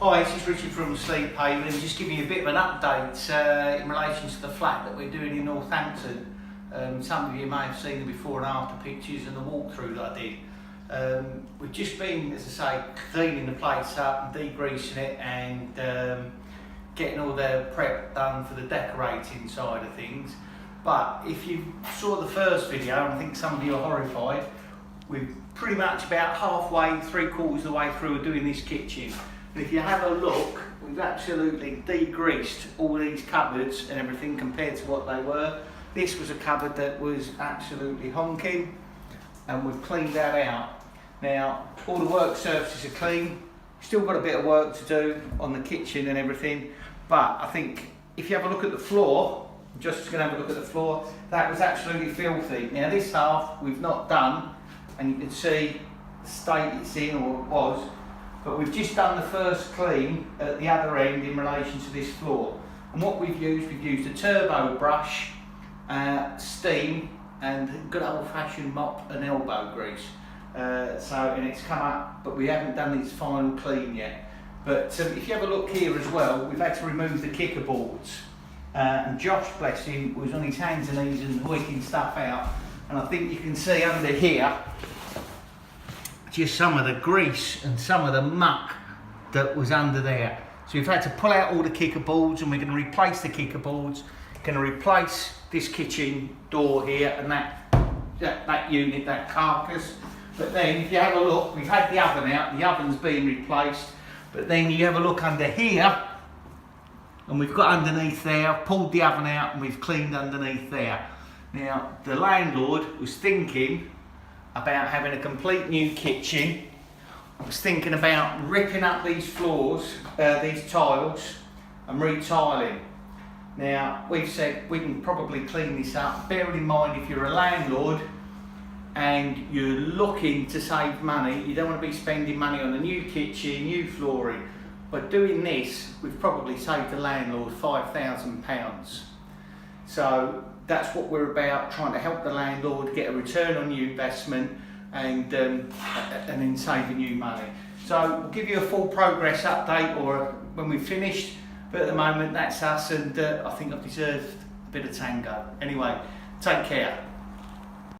Hi, this is Richard from Sleep Haven, and just giving you a bit of an update in relation to the flat that we're doing in Northampton. Some of you may have seen the before and after pictures and the walkthrough that I did. We've just been, as I say, cleaning the place up and degreasing it and getting all the prep done for the decorating side of things. But if you saw the first video, and I think some of you are horrified, we're pretty much about halfway, 3/4 of the way through doing this kitchen. And if you have a look, we've absolutely degreased all these cupboards and everything compared to what they were. This was a cupboard that was absolutely honking, and we've cleaned that out. Now, all the work surfaces are clean. Still got a bit of work to do on the kitchen and everything, but I think if you have a look at the floor, I'm just going to have a look at the floor, that was absolutely filthy. Now this half we've not done, and you can see the state it's in, or it was, but we've just done the first clean at the other end in relation to this floor. And what we've used a turbo brush, steam, and good old-fashioned mop and elbow grease. And it's come up, but we haven't done its final clean yet. But if you have a look here as well, we've had to remove the kicker boards. And Josh, bless him, was on his hands and knees and working stuff out. And I think you can see under here just some of the grease and some of the muck that was under there. So we've had to pull out all the kicker boards, and we're going to replace the kicker boards. Going to replace this kitchen door here and that unit, that carcass. But then if you have a look, we've had the oven out, the oven's been replaced. But then you have a look under here, and we've got underneath there, pulled the oven out and we've cleaned underneath there. Now, the landlord was thinking about having a complete new kitchen. I was thinking about ripping up these floors, these tiles, and retiling. Now, we've said we can probably clean this up. Bearing in mind, if you're a landlord and you're looking to save money, you don't want to be spending money on a new kitchen, new flooring. By doing this, we've probably saved the landlord £5,000. So that's what we're about, trying to help the landlord get a return on your investment and then saving you money. So we'll give you a full progress update or when we've finished, but at the moment that's us, and I think I've deserved a bit of tango. Anyway, take care.